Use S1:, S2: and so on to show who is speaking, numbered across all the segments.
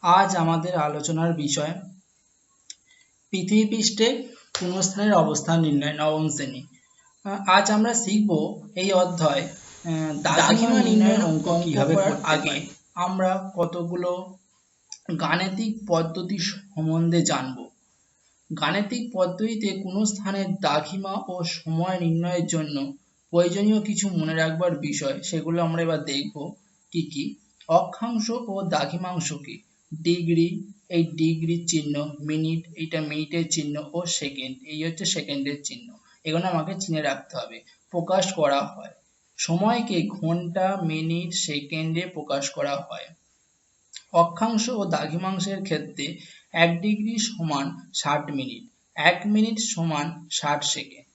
S1: আজ আমাদের আলোচনার বিষয় পৃথিবী পৃষ্ঠে কোন স্থানের অবস্থান নির্ণয়, নবম শ্রেণী। আজ আমরা শিখব এই অধ্যায় দ্রাঘিমা নির্ণয়ের অঙ্ক কিভাবে করতে হয়। আমরা কতগুলো গাণিতিক পদ্ধতি সম্বন্ধে জানব। গাণিতিক পদ্ধতিতে কোন স্থানের দ্রাঘিমা ও সময় নির্ণয়ের জন্য প্রয়োজনীয় কিছু মনে রাখবার বিষয়, সেগুলো আমরা এবার দেখব। কি কি? অক্ষাংশ ও দ্রাঘিমাংশ কি? ডিগ্রি, এই ডিগ্রির চিহ্ন, মিনিট, এইটা মিনিটের চিহ্ন, ও সেকেন্ড, এই হচ্ছে সেকেন্ডের চিহ্ন। এগুলো আমাকে চিনে রাখতে হবে। প্রকাশ করা হয়, সময়কে ঘন্টা, মিনিট, সেকেন্ডে প্রকাশ করা হয়। অক্ষাংশ ও দ্রাঘিমাংশের ক্ষেত্রে 1 ডিগ্রি সমান 60 মিনিট, 1 মিনিট সমান 60 সেকেন্ড।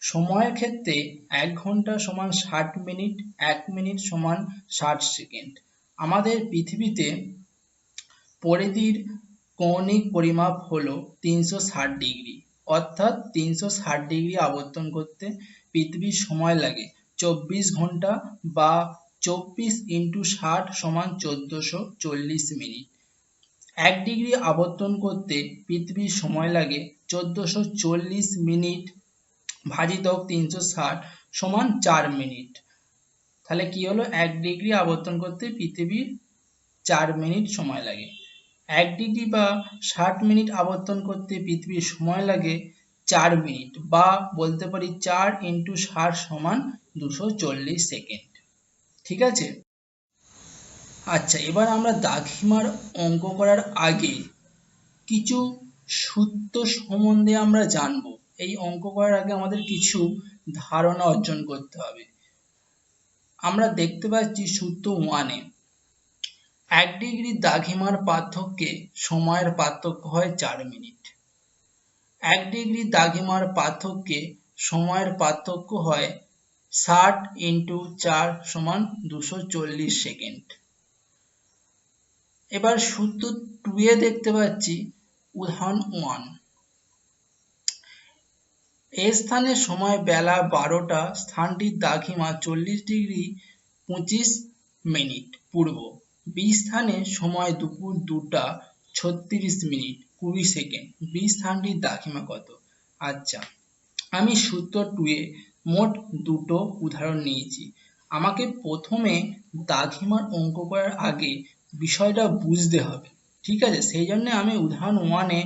S1: সময়ের ক্ষেত্রে 1 ঘন্টা সমান 60 মিনিট, 1 মিনিট সমান 60 সেকেন্ড। আমাদের পৃথিবীতে পরিধির কৌণিক পরিমাপ হলো 360 ডিগ্রি, অর্থাৎ 360 ডিগ্রি আবর্তন করতে পৃথিবীর সময় লাগে 24 ঘন্টা, বা 24 × 60 সমান 1440 মিনিট। 1 ডিগ্রি আবর্তন করতে পৃথিবীর সময় লাগে 1440 মিনিট ভাজিতক 360 সমান 4 মিনিট। তাহলে কি হলো? 1 ডিগ্রি আবর্তন করতে পৃথিবীর 4 মিনিট সময় লাগে। 1 ডিগ্রি বা 60 মিনিট আবর্তন করতে পৃথিবীর সময় লাগে 4 মিনিট, বা বলতে পারি 4 × 60 সমান 240 সেকেন্ড। ঠিক আছে? আচ্ছা, এবার আমরা দ্রাঘিমার অঙ্ক করার আগে কিছু সূত্র সম্বন্ধে আমরা জানব। এই অঙ্ক করার আগে আমাদের কিছু ধারণা অর্জন করতে হবে। আমরা দেখতে পাচ্ছি সূত্র 1-এ 1 ডিগ্রি দ্রাঘিমার পার্থক্যে সময়ের পার্থক্য হয় 4 মিনিট। 1 ডিগ্রি দ্রাঘিমার পার্থক্যে সময়ের পার্থক্য হয় 60 × 4 সমান 240 সেকেন্ড। এবার সূত্র 2-এ দেখতে পাচ্ছি উদাহরণ 1, এ স্থানে সময় বেলা 12টা, স্থানটির দ্রাঘিমা 40 ডিগ্রি 25 মিনিট পূর্ব। বি স্থানে সময় দুপুর 2টা 36 মিনিট 20 সেকেন্ড। বি স্থানটির দ্রাঘিমা কত? আচ্ছা, আমি সূত্র 2-এ মোট দুটো উদাহরণ নিয়েছি। আমাকে প্রথমে দ্রাঘিমার অঙ্ক করার আগে বিষয়টা বুঝতে হবে। ঠিক আছে? সেই জন্য আমি উদাহরণ 1-এ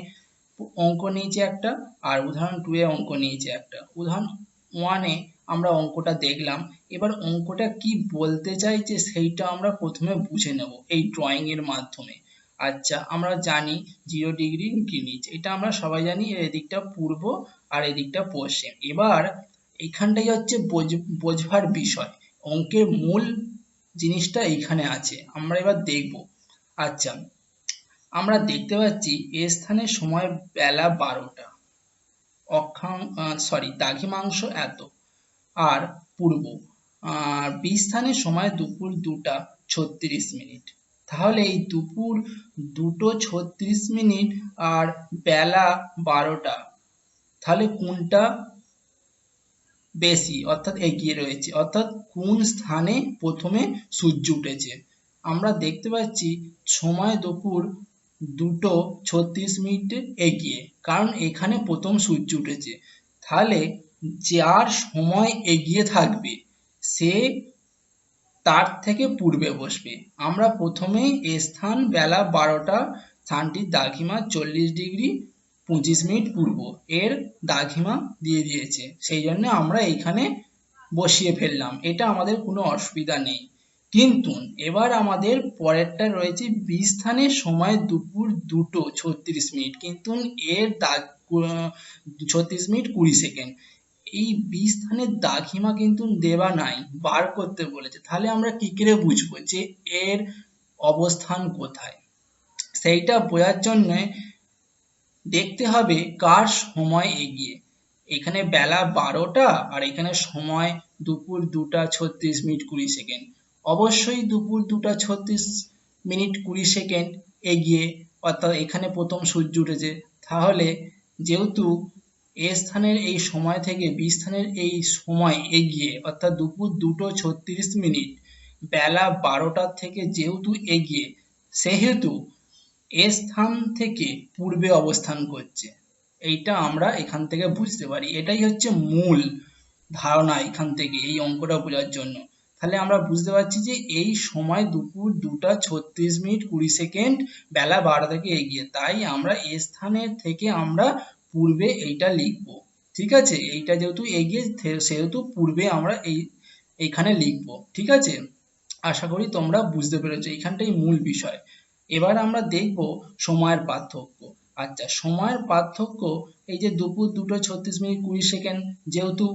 S1: অঙ্ক নিয়েছি একটা, আর উদাহরণ 2-এ অঙ্ক নিয়েছি একটা। উদাহরণ 1-এ আমরা অঙ্কটা দেখলাম, এবার অঙ্কটা কি বলতে চাইছে সেইটা আমরা প্রথমে বুঝে নেব এই ড্রয়িং এর মাধ্যমে। আচ্ছা, আমরা জানি 0 ডিগ্রি গ্রিনিচ, এটা আমরা সবাই জানি। এদিকটা পূর্ব আর এদিকটা পশ্চিম। এবার এইখানটাই হচ্ছে বোঝবার বিষয়, অঙ্কের মূল জিনিসটা এইখানে আছে, আমরা এবার দেখব। আচ্ছা, আমরা দেখতে পাচ্ছি এ স্থানে সময় বেলা 12টা, দ্রাঘিমাংশ এত, আর পূর্ব। বি স্থানে সময় দুপুর 2টা 36 মিনিট। তাহলে এই দুপুর 2টো 36 মিনিট আর বেলা 12টা, তাহলে কোনটা বেশি, অর্থাৎ এগিয়ে রয়েছে, অর্থাৎ কোন স্থানে প্রথমে সূর্য উঠেছে? আমরা দেখতে পাচ্ছি সময় দুপুর 2টো 36 মিনিটে এগিয়ে, কারণ এখানে প্রথম সূর্য উঠেছে। তাহলে যার সময় এগিয়ে থাকবে সে তার থেকে পূর্বে বসবে। আমরা প্রথমেই এ স্থান বেলা 12টা, স্থানটির দ্রাঘিমা 40 ডিগ্রি 25 মিনিট পূর্ব, এর দ্রাঘিমা দিয়ে দিয়েছে, সেই জন্য আমরা এখানে বসিয়ে ফেললাম, এটা আমাদের কোনো অসুবিধা নেই। কিন্তু এবার আমাদের পরেরটা রয়েছে বি স্থানের সময় দুপুর 2টো 36 মিনিট, কিন্তু এর 36 মিনিট 20 সেকেন্ড। এই বি স্থানের দ্রাঘিমা কিন্তু দেওয়া নাই, বার করতে বলেছে। তাহলে আমরা কি করে বুঝবো যে এর অবস্থান কোথায়? সেইটা বোঝার জন্য দেখতে হবে কার সময় এগিয়ে। এখানে বেলা 12টা আর এখানে সময় দুপুর 2টা 36 মিনিট 20 সেকেন্ড। অবশ্যই দুপুর 2টা 36 মিনিট 20 সেকেন্ড এগিয়ে, অর্থাৎ এখানে প্রথম সূর্য উঠেছে। তাহলে যেহেতু এ স্থানের এই সময় থেকে বি স্থানের এই সময় এগিয়ে, অর্থাৎ দুপুর 2টো 36 মিনিট বেলা 12টার থেকে যেহেতু এগিয়ে, সেহেতু এ স্থান থেকে পূর্বে অবস্থান করছে, এইটা আমরা এখান থেকে বুঝতে পারি। এটাই হচ্ছে মূল ধারণা এখান থেকে এই অঙ্কটা বোঝার জন্য। তাহলে আমরা বুঝতে পারছি যে এই সময় দুপুর 2:36:20 বেলা 12টা থেকে এগিয়ে, তাই আমরা এ স্থানের থেকে আমরা পূর্বে এইটা লিখব। ঠিক আছে, এইটা যেহেতু এগিয়ে সেহেতু পূর্বে আমরা এইখানে লিখব। ঠিক আছে, আশা করি তোমরা বুঝতে পেরেছো, এইখানটাই মূল বিষয়। এবার আমরা দেখব সময়ের পার্থক্য। আচ্ছা, সময়ের পার্থক্য, এই যে দুপুর 2:36:20 যেহেতু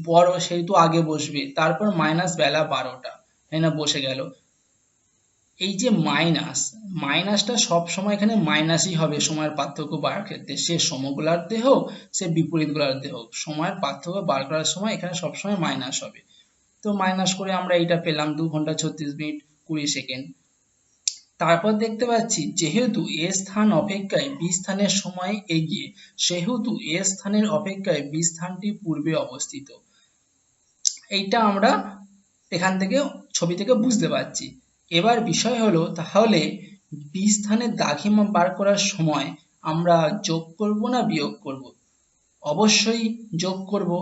S1: বড় সেহেতু আগে বসবে, তারপর মাইনাস বেলা 12টা, তাই না, বসে গেল। এই যে মাইনাসটা সব সময় এখানে মাইনাসই হবে সময়ের পার্থক্য বার ক্ষেত্রে, সে সমগোলার্ধে হোক সে বিপরীত গোলার্ধে হোক, সময়ের পার্থক্য বার করার সময় এখানে সবসময় মাইনাস হবে। তো মাইনাস করে আমরা এইটা পেলাম 2:36:20। তারপর দেখতে পাচ্ছি যেহেতু এ স্থান অপেক্ষায় বি স্থানের সময় এগিয়ে, সেহেতু এ স্থানের অপেক্ষায় বি স্থানটি পূর্বে অবস্থিত। এইটা আমরা এখান থেকে ছবি থেকে বুঝতে পারছি। এবার বিষয় হলো, তাহলে বি স্থানের দ্রাঘিমা বার করার সময় আমরা যোগ করব না বিয়োগ করব? অবশ্যই যোগ করব,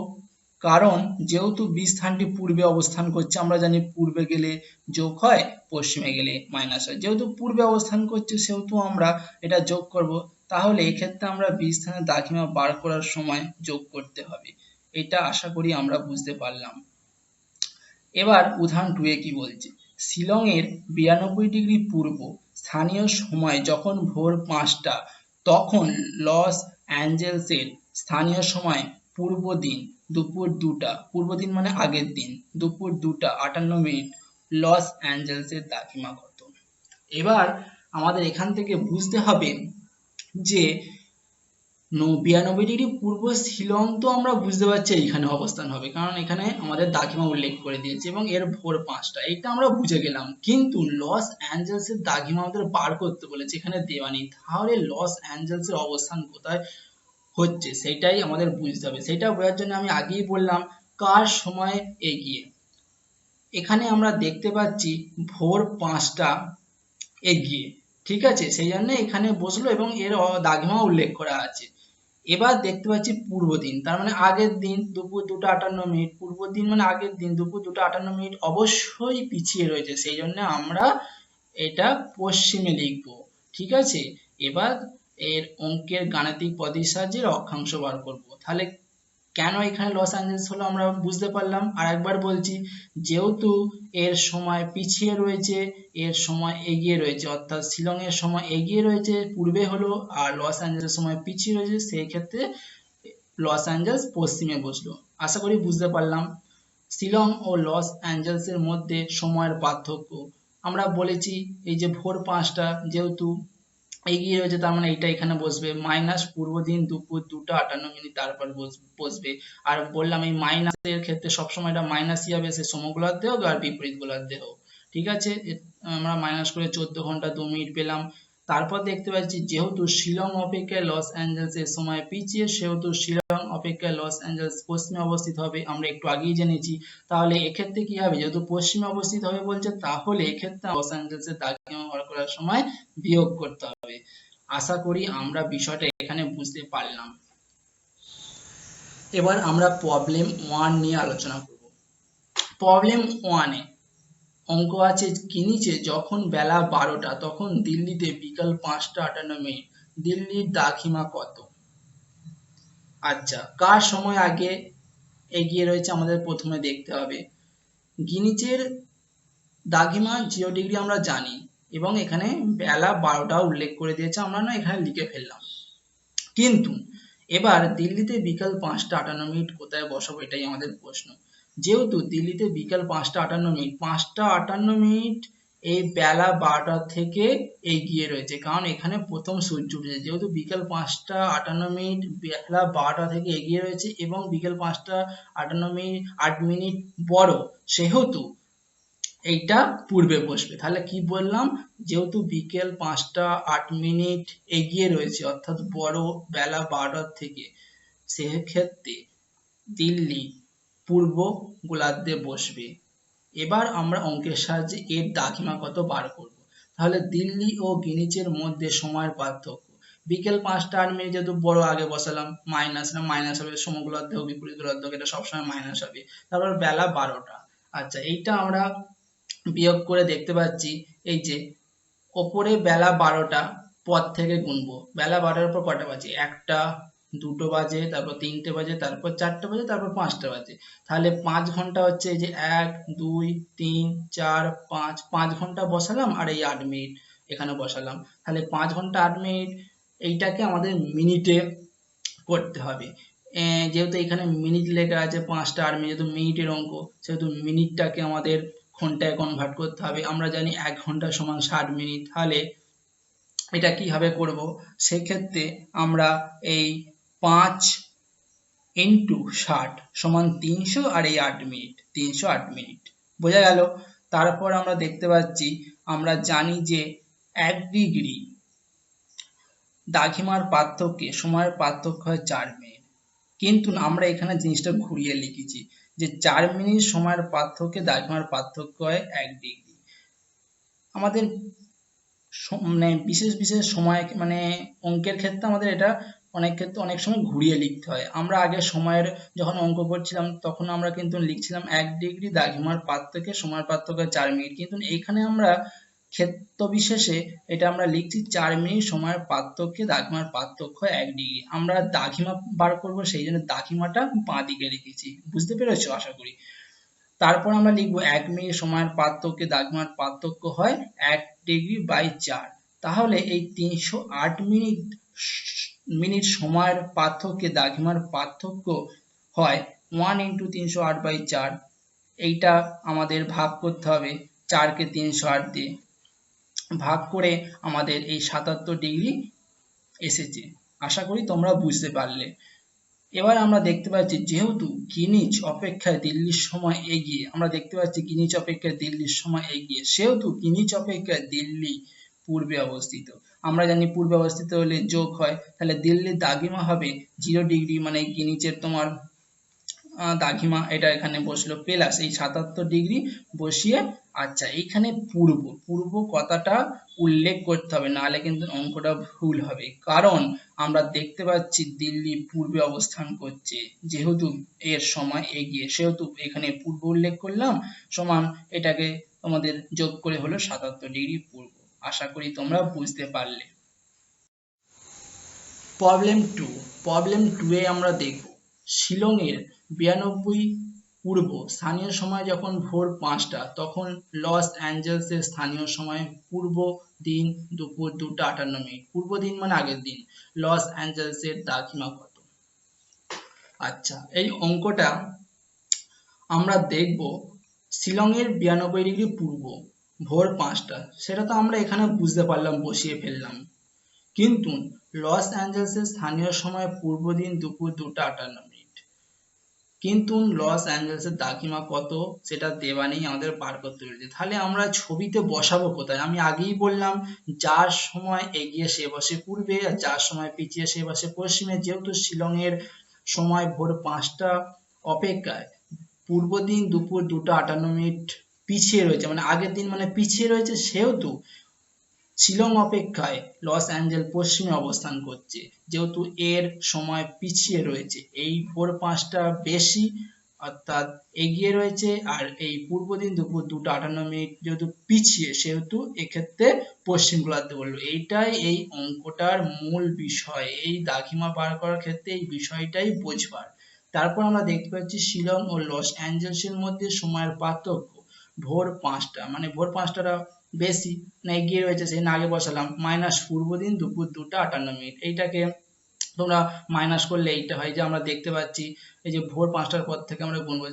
S1: কারণ যেহেতু বি স্থানটি পূর্বে অবস্থান করছে, আমরা জানি পূর্বে গেলে যোগ হয়, পশ্চিমে গেলে মাইনাস হয়। যেহেতু পূর্বে অবস্থান করছে সেহেতু আমরা এটা যোগ করব। তাহলে এক্ষেত্রে আমরা বি স্থানের দ্রাঘিমা বার করার সময় যোগ করতে হবে। এটা আশা করি আমরা বুঝতে পারলাম। এবার উদাহরণ 2 এ কি বলছে, শিলংয়ের 92 ডিগ্রি পূর্ব স্থানীয় সময় যখন ভোর 5টা, তখন লস অ্যাঞ্জেলসের স্থানীয় সময় পূর্ব দিন দুপুর 2টা, পূর্ব দিন মানে আগের দিন, দুপুর 2:58 লস অ্যাঞ্জেলসের দ্রাঘিমা কত? এবার আমাদের এখান থেকে বুঝতে হবে যে 92 ডিগ্রি পূর্ব শিলং তো আমরা বুঝতে পারছি এইখানে অবস্থান হবে, কারণ এখানে আমাদের দ্রাঘিমা উল্লেখ করে দিয়েছে এবং এর ভোর 5টা, এটা আমরা বুঝে গেলাম। কিন্তু লস অ্যাঞ্জেলসের দ্রাঘিমা আমাদের বার করতে বলেছে, এখানে দেওয়া নেই। তাহলে লস অ্যাঞ্জেলসের অবস্থান কোথায় হচ্ছে সেটাই আমাদের বুঝতে হবে। সেটা বোঝার জন্য আমি আগেই বললাম কার সময় এগিয়ে। এখানে আমরা দেখতে পাচ্ছি ভোর 5টা এগিয়ে, ঠিক আছে, সেই জন্য এখানে বসলো এবং এর দ্রাঘিমা উল্লেখ করা আছে। এবার দেখতে পাচ্ছি পূর্ব দিন, তার মানে আগের দিন দুপুর 2:58, পূর্ব দিন মানে আগের দিন দুপুর 2:58 অবশ্যই পিছিয়ে রয়েছে, সেই জন্য আমরা এটা পশ্চিমে লিখব। ঠিক আছে, এবার এর অঙ্কের গাণিতিক পদ্ধতির সাহায্যে অক্ষাংশ বার করব। তাহলে কেন এখানে লস অ্যাঞ্জেলস হলো আমরা বুঝতে পারলাম। আর একবার বলছি, যেহেতু এর সময় পিছিয়ে রয়েছে এর সময় এগিয়ে রয়েছে, অর্থাৎ শিলং এর সময় এগিয়ে রয়েছে পূর্বে হলো, আর লস অ্যাঞ্জেলসের সময় পিছিয়ে রয়েছে, সেই ক্ষেত্রে লস অ্যাঞ্জেলস পশ্চিমে বসলো। আশা করি বুঝতে পারলাম। শিলং ও লস অ্যাঞ্জেলসের মধ্যে সময়ের পার্থক্য আমরা বলেছি, এই যে ভোর 5টা যেহেতু এগিয়ে রয়েছে তার মানে এইটা এখানে বসবে, মাইনাস পূর্ব দিন দুপুর 2:58 তারপর বসবে। আর বললাম এই মাইনাসের ক্ষেত্রে সবসময় এটা মাইনাসই হবে, সে সমগোলার্ধে হোক আর বিপরীত গোলার্ধে হোক। ঠিক আছে, আমরা মাইনাস করে 14 ঘন্টা 2 মিনিট পেলাম। তারপর দেখতে পাচ্ছি যেহেতু শিলং অপেক্ষায় লস অ্যাঞ্জেলসের সময় পিছিয়ে, সেহেতু শিলং অপেক্ষায় লস অ্যাঞ্জেলস পশ্চিমে অবস্থিত হবে, আমরা একটু আগেই জেনেছি। তাহলে এক্ষেত্রে কি হবে, যেহেতু পশ্চিমে অবস্থিত হবে বলছে, তাহলে এক্ষেত্রে লস অ্যাঞ্জেলসের দ্রাঘিমা বার করার সময় বিয়োগ করতে হবে। আশা করি আমরা বিষয়টা এখানে বুঝতে পারলাম। এবার আমরা প্রবলেম 1 নিয়ে আলোচনা করব। প্রবলেম 1 এ অঙ্ক আছে কি নিচে, যখন বেলা 12টা তখন দিল্লিতে বিকাল 5:58, দিল্লির দ্রাঘিমা কত? আচ্ছা, কার সময় আগে এগিয়ে রয়েছে আমাদের প্রথমে দেখতে হবে। গ্রিনিচের দ্রাঘিমা 0 ডিগ্রি আমরা জানি, এবং এখানে বেলা 12টা উল্লেখ করে দিয়েছে, আমরা না এখানে লিখে ফেললাম। কিন্তু এবার দিল্লিতে বিকাল 5:58 কোথায় বসাবো, এটাই আমাদের প্রশ্ন। যেহেতু দিল্লিতে বিকাল 5:58, 5:58 এই বেলা 12টা থেকে এগিয়ে রয়েছে, কারণ এখানে প্রথম সূর্য উঠেছে। যেহেতু বিকাল 5:58 বেলা 12টা থেকে এগিয়ে রয়েছে এবং বিকাল 5:58 8 মিনিট বড়, সেহেতু এইটা পূর্বে বসবে। তাহলে কি বললাম, যেহেতু বিকেল 5:08 এগিয়ে রয়েছে অর্থাৎ বড় বেলা 12টার থেকে, সেক্ষেত্রে দিল্লি পূর্ব গোলার্ধে বসবে। এবার আমরা অঙ্কের সাহায্যে এর দ্রাঘিমা কত বার করব। তাহলে দিল্লি ও গ্রিনিচের মধ্যে সময়ের পার্থক্য, বিকেল 5টা 8 মিনিট, যেহেতু বড় আগে বসালাম, মাইনাস না মাইনাস হবে, সমগুলার্ধক বিপরীতগুলার্ধক এটা সবসময় মাইনাস হবে। তারপর বেলা 12টা। আচ্ছা, এইটা আমরা বিয়োগ করে দেখতে পাচ্ছি, এই যে ওপরে বেলা 12টা পর থেকে গুনবো, বেলা 12টার পর কটা বাজে, 1টা, 2টো বাজে, তারপর 3টে বাজে, তারপর 4টে বাজে, তারপর 5টা বাজে। তাহলে 5 ঘন্টা হচ্ছে এই যে 1 2 3 4 5, 5 ঘন্টা বসালাম আর এই 8 মিনিট এখানে বসালাম। তাহলে 5 ঘন্টা 8 মিনিট এইটাকে আমাদের মিনিটে করতে হবে। যেহেতু এখানে মিনিট লেখা আছে 5টা 8 মিনিট, যেহেতু মিনিটের অঙ্ক, সেহেতু মিনিটটাকে আমাদের ঘন্টায় কনভার্ট করতে হবে। আমরা জানি 1 ঘন্টা সমান 60 মিনিট। তাহলে এটা কিভাবে করব, সেক্ষেত্রে আমরা এই 5 ইন্টু 60 সমান 300 আর এই 8 মিনিট, 308 মিনিট, বোঝা গেল। তারপর আমরা দেখতে পাচ্ছি, আমরা জানি যে 1 ডিগ্রি দ্রাঘিমার পার্থক্যে সময়ের পার্থক্য হয় 4 মিনিট, কিন্তু আমরা এখানে জিনিসটা ঘুরিয়ে লিখেছি যে 4 মিনিট সময়ের পার্থক্যে দ্রাঘিমার পার্থক্য হয় 1 ডিগ্রি। আমাদের মানে বিশেষ বিশেষ সময় মানে অঙ্কের ক্ষেত্রে আমাদের এটা অনেক ক্ষেত্রে অনেক সময় ঘুরিয়ে লিখতে হয়। আমরা আগে সময়ের যখন অঙ্ক করছিলাম তখন আমরা কিন্তু লিখছিলাম 1 ডিগ্রি দ্রাঘিমার পার্থক্যে সময়ের পার্থক্য 4 মিনিট, কিন্তু এখানে আমরা ক্ষেত্র বিশেষে এটা আমরা লিখছি 4 মিনিট সময়ের পার্থক্যে দ্রাঘিমার পার্থক্য 1 ডিগ্রি। আমরা দ্রাঘিমা বার করব, সেই জন্য দ্রাঘিমাটা বাঁ দিকে রেখেছি, বুঝতে পেরেছো আশা করি। তারপর আমরা লিখব 1 মিনিট সময়ের পার্থক্যে দ্রাঘিমার পার্থক্য হয় 1 ডিগ্রি বাই 4। তাহলে এই 308 মিনিট সময়ের পার্থক্যে দ্রাঘিমার পার্থক্য হয় 1 ইন্টু 308/4। এইটা আমাদের ভাগ করতে হবে, 4কে 308 দিয়ে ভাগ করে আমাদের এই 77 ডিগ্রি এসেছে। আশা করি তোমরা বুঝতে পারলে। এবার আমরা দেখতে পাচ্ছি, যেহেতু গ্রিনিচ অপেক্ষায় দিল্লির সময় এগিয়ে, আমরা দেখতে পাচ্ছি গ্রিনিচ অপেক্ষায় দিল্লির সময় এগিয়ে, সেহেতু গ্রিনিচ অপেক্ষায় দিল্লি পূর্বে অবস্থিত। আমরা জানি পূর্বে অবস্থিত হলে যোগ হয়, তাহলে দিল্লির দ্রাঘিমা হবে 0 ডিগ্রি, মানে গ্রিনিচের তোমার দ্রাঘিমা এটা এখানে বসলো, প্লাস এই 77 ডিগ্রি বসিয়ে। আচ্ছা, এইখানে পূর্ব পূর্ব কথাটা উল্লেখ করতে হবে, নাহলে কিন্তু অঙ্কটা ভুল হবে। কারণ আমরা দেখতে পাচ্ছি দিল্লি পূর্বে অবস্থান করছে, যেহেতু এর সময় এগিয়ে, সেহেতু এখানে পূর্ব উল্লেখ করলাম, সমান এটাকে আমাদের যোগ করে হলো 77 ডিগ্রি পূর্ব। আশা করি তোমরা বুঝতে পারলে। প্রবলেম 2 এ আমরা দেখব, শিলংয়ের 92 পূর্ব স্থানীয় সময় যখন ভোর 5টা, তখন লস অ্যাঞ্জেলসের স্থানীয় সময় পূর্ব দিন দুপুর 2টা 58 মিনিট। পূর্ব দিন মানে আগের দিন। লস অ্যাঞ্জেলসের দ্রাঘিমা কত? আচ্ছা, এই অঙ্কটা আমরা দেখব, শিলংয়ের 92 ডিগ্রি পূর্ব ভোর 5টা, সেটা তো আমরা এখানে বুঝতে পারলাম, বসিয়ে ফেললাম। কিন্তু লস অ্যাঞ্জেলসের স্থানীয় সময় পূর্ব দিন দুপুর 2টা 58 মিনিট, কিন্তু লস অ্যাঞ্জেলসের দ্রাঘিমা কত সেটা দেওয়া নেই, আমাদের বার করতে হয়েছে। তাহলে আমরা ছবিতে বসাবো কোথায়? আমি আগেই বললাম, যার সময় এগিয়ে সে বসে পূর্বে, আর যার সময় পিছিয়ে সে বসে পশ্চিমে। যেহেতু শিলংয়ের সময় ভোর 5টা অপেক্ষায় পূর্ব দিন দুপুর 2টা 58 মিনিট পিছিয়ে রয়েছে, মানে আগের দিন মানে পিছিয়ে রয়েছে, সেহেতু শিলং অপেক্ষায় লস অ্যাঞ্জেলস পশ্চিমে অবস্থান করছে। যেহেতু এর সময় পিছিয়ে রয়েছে, এই ভোর 5টা বেশি অর্থাৎ এগিয়ে রয়েছে, আর এই পূর্ব দিন দুপুর 2টা 58 মিনিট যেহেতু পিছিয়ে, সেহেতু এক্ষেত্রে পশ্চিম গোলার্ধে বললো। এইটাই এই অঙ্কটার মূল বিষয়, এই দ্রাঘিমা বার করার ক্ষেত্রে এই বিষয়টাই বোঝবার। তারপর আমরা দেখতে পাচ্ছি শিলং ও লস অ্যাঞ্জেলসের মধ্যে সময়ের পার্থক্য ভোর 5টা, মানে ভোর 5টাটা বেশি না এগিয়ে রয়েছে, সেই আগে বসালাম, মাইনাস পূর্ব দিন দুপুর 2টা 58 মিনিট। এইটাকে তোমরা মাইনাস করলে এইটা হয়, যে আমরা দেখতে পাচ্ছি এই যে ভোর 5টার পর থেকে আমরা গুনবো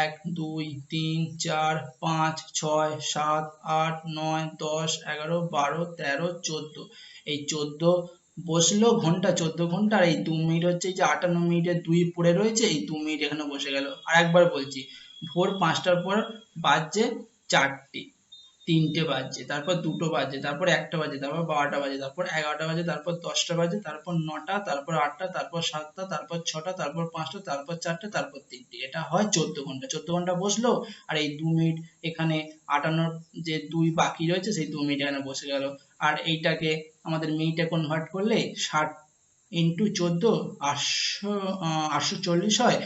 S1: 1 2 3 4 5 6 7 8 9 10 11 12 13 14, এই 14 বসলো ঘন্টা, 14 ঘন্টা, আর এই 2 মিনিট হচ্ছে এই যে 58 মিনিটের 2 পড়ে রয়েছে, এই 2 মিনিট এখানে বসে গেল। আর একবার বলছি, ভোর 5টার পর বাজছে 4টে, 3টে বাজছে, তারপর 2টো বাজছে, তারপর 1টা বাজে, তারপর 12টা বাজে, তারপর 11টা বাজে, তারপর 10টা বাজে, তারপর 9টা, তারপর 8টা, তারপর 7টা, তারপর 6টা, তারপর 5টা, তারপর 4টে, তারপর 3টে। এটা হয় 14 ঘন্টা। 14 ঘন্টা বসলো, আর এই 2 মিনিট এখানে আটানোর যে 2 বাকি রয়েছে সেই 2 মিনিট এখানে বসে গেল। আর এইটাকে আমাদের মিনিটে কনভার্ট করলে 60 ইন্টু 14 840 হয়।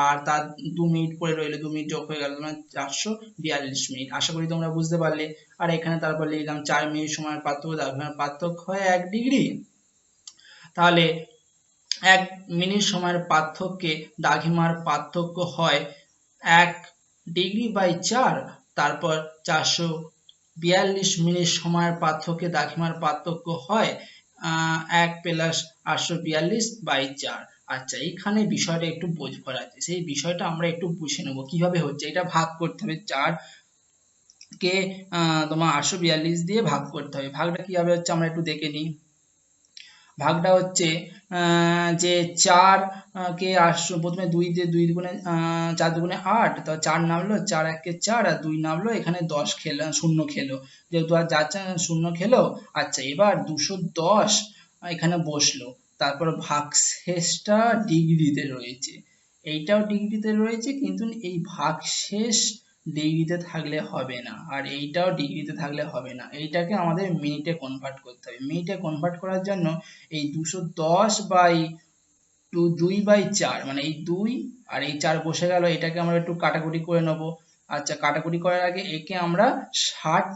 S1: আর তার 2 মিনিট পরে রইলো, 2 মিনিট যোগ হয়ে গেল, মানে 442 মিনিট। আশা করি তোমরা বুঝতে পারলে। আর এখানে তারপর লিখলাম 4 মিনিট সময়ের পার্থক্য, দ্রাঘিমার পার্থক্য হয় 1 ডিগ্রি। তাহলে 1 মিনিট সময়ের পার্থক্যে দ্রাঘিমার পার্থক্য হয় 1 ডিগ্রি বাই 4। তারপর 442 মিনিট সময়ের পার্থক্যে দ্রাঘিমার পার্থক্য হয় 1 প্লাস 842 বাই 4। আচ্ছা, এইখানে বিষয়টা একটু বোঝবার আছে, সেই বিষয়টা আমরা একটু বুঝে নেব কিভাবে হচ্ছে। এটা ভাগ করতে হবে, 4 কে তোমার 842 দিয়ে ভাগ করতে হবে। ভাগটা কিভাবে হচ্ছে আমরা একটু দেখে নিই। ভাগটা হচ্ছে যে 4 কে 800, প্রথমে 2 দিয়ে 2 দুগুণে 4 দুগুণে 8, তো 4 নামলো, 4 একে 4, আর 2 নামলো, এখানে 10 খেলো, শূন্য খেলো, যেহেতু আর যাচ্ছে শূন্য খেলো। আচ্ছা, এবার 210 এখানে বসলো, তারপর ভাগশেষটা ডিগ্রিতে রয়েছে, এইটাও ডিগ্রিতে রয়েছে, কিন্তু এই ভাগশেষ ডিগ্রিতে থাকলে হবে না, আর এইটাও ডিগ্রিতে থাকলে হবে না। এইটাকে আমাদের মিনিটে কনভার্ট করতে হবে। মিনিটে কনভার্ট করার জন্য এই 210 বাই 2/4, মানে এই 2 আর এই 4 বসে গেল, এটাকে আমরা একটু কাটাকুটি করে নেব। আচ্ছা, কাটাকুটি করার আগে একে আমরা 60,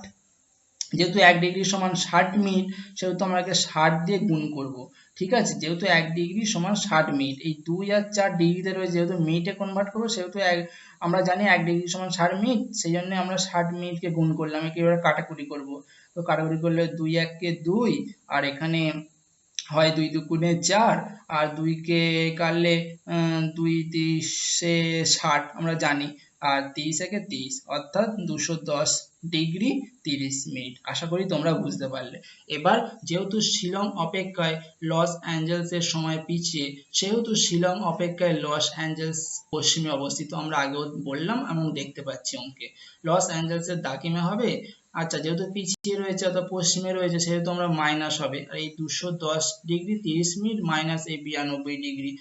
S1: যেহেতু 1 ডিগ্রি সমান 60 মিনিট, সেহেতু আমরা একে 60 দিয়ে গুণ করব। ঠিক আছে, যেহেতু 1 ডিগ্রি সমান 60 মিনিট, এই 2 আর 4 ডিগ্রিতে রয়েছে, যেহেতু মিনিটে কনভার্ট করবো, সেহেতু আমরা জানি 1 ডিগ্রি সমান 60 মিনিট, সেই জন্য আমরা 60 মিনিটকে গুণ করলাম। একে এবার কাটাকুটি করব, তো কাটাকুটি করলে 2 1 2, আর এখানে হয় 2 দুগুণে 4, আর 2 কে কাটলে 2 30 60 আমরা জানি, আর 30 একে 30, অর্থাৎ 210 ডিগ্রি 30 মিনিট। আশা করি তোমরা বুঝতে পারলে। এবার যেহেতু শিলং অপেক্ষায় লস অ্যাঞ্জেলসের সময় পিছিয়ে, সেহেতু শিলং অপেক্ষায় লস অ্যাঞ্জেলস পশ্চিমে অবস্থিত, আমরা আগেও বললাম এবং দেখতে পাচ্ছি অঙ্কে। লস অ্যাঞ্জেলসের দাকিমে হবে। আচ্ছা, যেহেতু পিছিয়ে রয়েছে অর্থাৎ পশ্চিমে রয়েছে, সেহেতু আমরা মাইনাস হবে, আর এই 210 ডিগ্রি 30 মিনিট মাইনাস এই 92 ডিগ্রি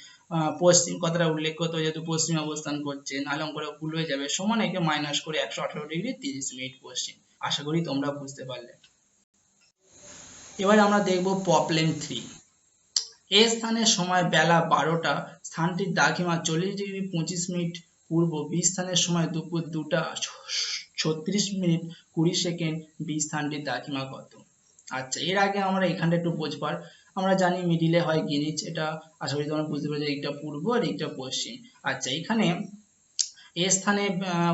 S1: পশ্চিম কথাটা উল্লেখ করতে হবে, যেহেতু পশ্চিমে অবস্থান করছে, নাহলে অঙ্কটা ভুল হয়ে যাবে, সমান একে মাইনাস করে 118 ডিগ্রি 30 মিনিট পশ্চিম। আশা করি তোমরা বুঝতে পারলে। এবার আমরা দেখব প্রবলেম 3। এ স্থানের সময় বেলা 12টা, স্থানটির দ্রাঘিমা 40 ডিগ্রি 25 মিনিট পূর্ব, বি স্থানের সময় দুপুর 2টা 36 মিনিট 20 সেকেন্ড, বি স্থানটির দ্রাঘিমা কত? আচ্ছা, এর আগে আমরা এখানটা একটু বুঝবার, আমরা জানি মিডিলে হয় গ্রিনিচ, এটা আশা করি তোমরা বুঝতে পারছো, এইটা পূর্ব আর এইটা পশ্চিম। আচ্ছা, এখানে এ স্থানে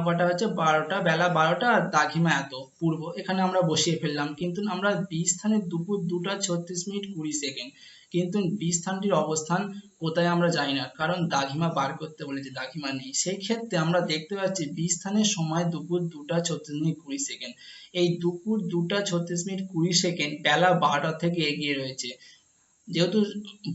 S1: কটা হচ্ছে 12টা, বেলা 12টা, আর দ্রাঘিমা এত পূর্ব, এখানে আমরা বসিয়ে ফেললাম। কিন্তু আমরা বি স্থানে দুপুর 2টা 36 মিনিট 20 সেকেন্ড, কিন্তু বি স্থানটির অবস্থান কোথায় আমরা জানি না, কারণ দ্রাঘিমা বার করতে বলেছে, দ্রাঘিমা নেই। সেই ক্ষেত্রে আমরা দেখতে পাচ্ছি বি স্থানের সময় দুপুর 2টা 36 মিনিট 20 সেকেন্ড। এই দুপুর 2টা 36 মিনিট 20 সেকেন্ড বেলা 12টা থেকে এগিয়ে রয়েছে, যেহেতু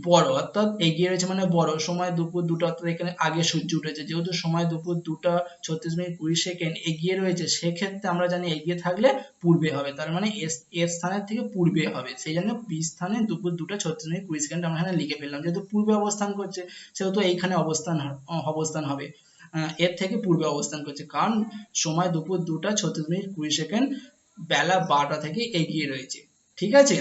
S1: বড় অর্থাৎ এগিয়ে রয়েছে মানে বড় সময়, দুপুর 2টা অর্থাৎ এখানে আগে সূর্য উঠেছে, যেহেতু সময় দুপুর 2টা 36 মিনিট 20 সেকেন্ড এগিয়ে রয়েছে, সেক্ষেত্রে আমরা জানি এগিয়ে থাকলে পূর্বে হবে, তার মানে এর স্থানের থেকে পূর্বে হবে, সেই জন্য বি স্থানে দুপুর 2টা 36 মিনিট 20 সেকেন্ড আমরা এখানে লিখে ফেললাম। যেহেতু পূর্বে অবস্থান করছে, সেহেতু এইখানে অবস্থান হবে, এর থেকে পূর্বে অবস্থান করছে, কারণ সময় দুপুর 2টা 36 মিনিট 20 সেকেন্ড বেলা 12টা থেকে এগিয়ে রয়েছে। ঠিক আছে,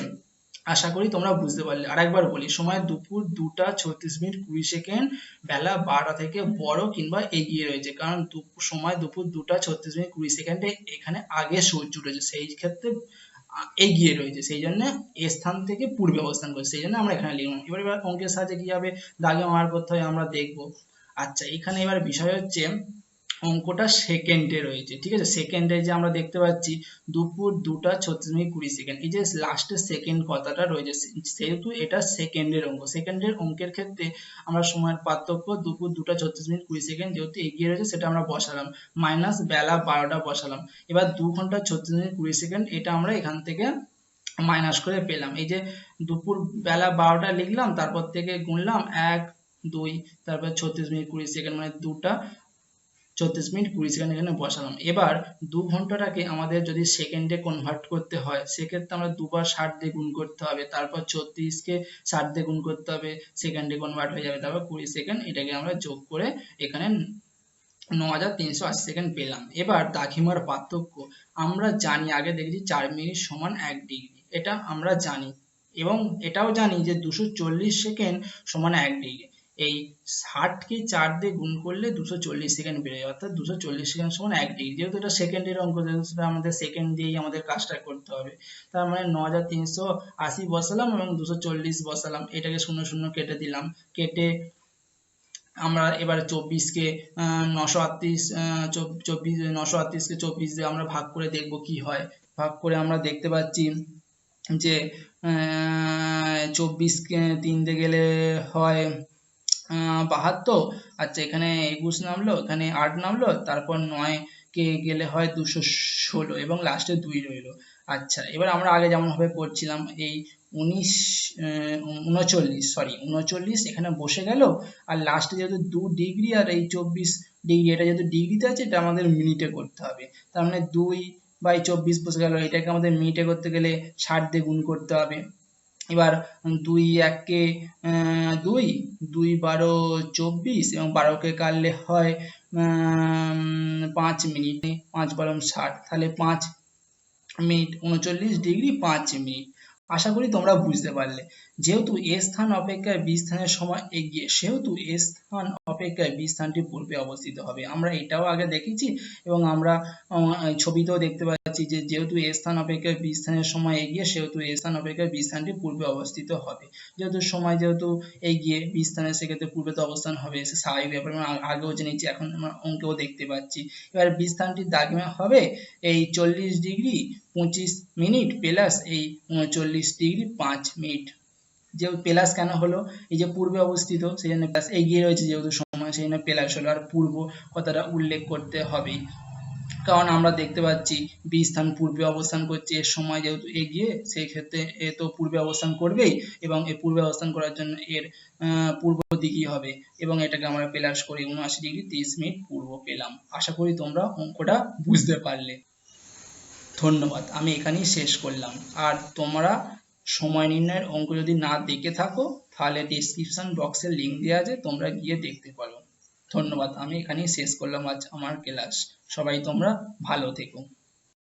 S1: আশা করি তোমরা বুঝতে পারলে। আরেকবার বলি, সময় দুপুর 2টা 36 মিনিট 20 সেকেন্ড বেলা 12টা থেকে বড় কিংবা এগিয়ে রয়েছে, কারণ সময় দুপুর 2টা 36 মিনিট 20 সেকেন্ডে এখানে আগে সূর্য উঠেছে, সেই ক্ষেত্রে এগিয়ে রয়েছে, সেই জন্য এ স্থান থেকে পূর্বে অবস্থান করছে, সেই জন্য আমরা এখানে লিখলাম। এবার অঙ্কের সাহায্যে কিভাবে দাগে মার করতে হয় আমরা দেখবো। আচ্ছা, এখানে এবার বিষয় হচ্ছে অঙ্কটা সেকেন্ডে রয়েছে। ঠিক আছে, সেকেন্ডে যে আমরা দেখতে পাচ্ছি দুপুর 2টা 36 মিনিট 20 সেকেন্ড, এই যে লাস্টের সেকেন্ড কথাটা রয়েছে, সেহেতু এটা সেকেন্ডের অঙ্ক। সেকেন্ডের অঙ্কের ক্ষেত্রে আমরা সময়ের পার্থক্য দুপুর 2টা 36 মিনিট 20 সেকেন্ড যেহেতু এগিয়ে রয়েছে, সেটা আমরা বসালাম, মাইনাস বেলা 12টা বসালাম। এবার 2 ঘন্টা 36 মিনিট 20 সেকেন্ড এটা আমরা এখান থেকে মাইনাস করে পেলাম। এই যে দুপুর বেলা 12টা লিখলাম, তারপর থেকে গুনলাম 1 2, তারপর 36 মিনিট 20 সেকেন্ড, মানে 2টা 34 মিনিট 20 সেকেন্ড এখানে বসালাম। এবার 2 ঘন্টাটাকে আমাদের যদি সেকেন্ডে কনভার্ট করতে হয় সেক্ষেত্রে আমরা দুবার 60 দিয়ে গুণ করতে হবে, তারপর 34 কে 60 দিয়ে গুণ করতে হবে, সেকেন্ডে কনভার্ট হয়ে যাবে, তারপর 20 সেকেন্ড, এটাকে আমরা যোগ করে এখানে 9380 সেকেন্ড পেলাম। এবার দ্রাঘিমার পার্থক্য আমরা জানি, আগে দেখেছি 4 মিনিট সমান 1 ডিগ্রি, এটা আমরা জানি, এবং এটাও জানি যে 240 সেকেন্ড সমান 1 ডিগ্রি। এই 60 কে 4 দিয়ে গুণ করলে 240 সেকেন্ড বেড়ে যাবে, অর্থাৎ 240 সেকেন্ড সমান 1 ডিগ্রি। যেহেতু এটা সেকেন্ডের অঙ্ক, যেহেতু সেটা আমাদের সেকেন্ড দিয়েই আমাদের কাজটা করতে হবে, তার মানে 9380 বসালাম এবং 240 বসালাম, এটাকে 0 0 কেটে দিলাম, কেটে আমরা এবার 24 কে 938 938 কে 24 দিয়ে আমরা ভাগ করে দেখব কি হয়। ভাগ করে আমরা দেখতে পাচ্ছি যে 24 কে 3 দিয়ে গেলে হয় 72। আচ্ছা, এখানে 21 নামলো, এখানে 8 নামলো, তারপর 9 কে গেলে হয় 216 এবং লাস্টে 2 রইলো। আচ্ছা, এবার আমরা আগে যেমন ভাবে করছিলাম, এই 39 এখানে বসে গেল, আর লাস্টে যেহেতু 2 ডিগ্রি আর এই 24 ডিগ্রি, এটা যেহেতু ডিগ্রিতে আছে, এটা আমাদের মিনিটে করতে হবে, তার মানে 2/24 বসে গেল, এটাকে আমাদের মিনিটে করতে গেলে 60 দিয়ে গুণ করতে হবে। এবার 2 1 2, 2 12 24 এবং 12 কে কাটলে হয় 5 মিনিট, 5 12 60, তাহলে 5 মিনিট 39 ডিগ্রি 5 মিনিট। আশা করি তোমরা বুঝতে পারলে। যেহেতু এ স্থান অপেক্ষায় বি স্থানের সময় এগিয়ে, সেহেতু এ স্থান অপেক্ষায় বি স্থানটি পূর্বে অবস্থিত হবে। আমরা এটাও আগে দেখেছি এবং আমরা ছবিতেও দেখতে পাচ্ছি যে যেহেতু এ স্থান অপেক্ষায় বি স্থানের সময় এগিয়ে, সেহেতু এ স্থান অপেক্ষায় বি স্থানটি পূর্বে অবস্থিত হবে। যেহেতু সময় যেহেতু এগিয়ে, বি স্থানে সেক্ষেত্রে পূর্বে তো অবস্থান হবে, স্বাভাবিক ব্যাপার, আমরা আগেও জেনেছি, এখন আমরা অঙ্কেও দেখতে পাচ্ছি। এবার বি স্থানটির দ্রাঘিমা হবে এই 40 ডিগ্রি 25 মিনিট প্লাস এই 39 ডিগ্রি 5 মিনিট। যে প্লাস কেন হলো, এই যে পূর্বে অবস্থিত সেই জন্য প্লাস, এগিয়ে রয়েছে যেহেতু সময় সেই জন্য প্লাস হলো, আর পূর্ব কথাটা উল্লেখ করতে হবেই, কারণ আমরা দেখতে পাচ্ছি বি স্থান পূর্বে অবস্থান করছে, এর সময় যেহেতু এগিয়ে, সেই ক্ষেত্রে এ তো পূর্বে অবস্থান করবেই, এবং এ পূর্বে অবস্থান করার জন্য এর পূর্ব দিকই হবে, এবং এটাকে আমরা প্লাস করি 79 ডিগ্রি 30 মিনিট পূর্ব পেলাম। আশা করি তোমরা অঙ্কটা বুঝতে পারলে। ধন্যবাদ, আমি এখানেই শেষ করলাম। আর তোমরা সময় নির্ণয়ের অঙ্ক যদি না দেখে থাকো তাহলে ডেসক্রিপশন বক্সে লিঙ্ক দেওয়া আছে, তোমরা গিয়ে দেখতে পারো। ধন্যবাদ, আমি এখানেই শেষ করলাম আজ আমার ক্লাস। সবাই তোমরা ভালো থেকো।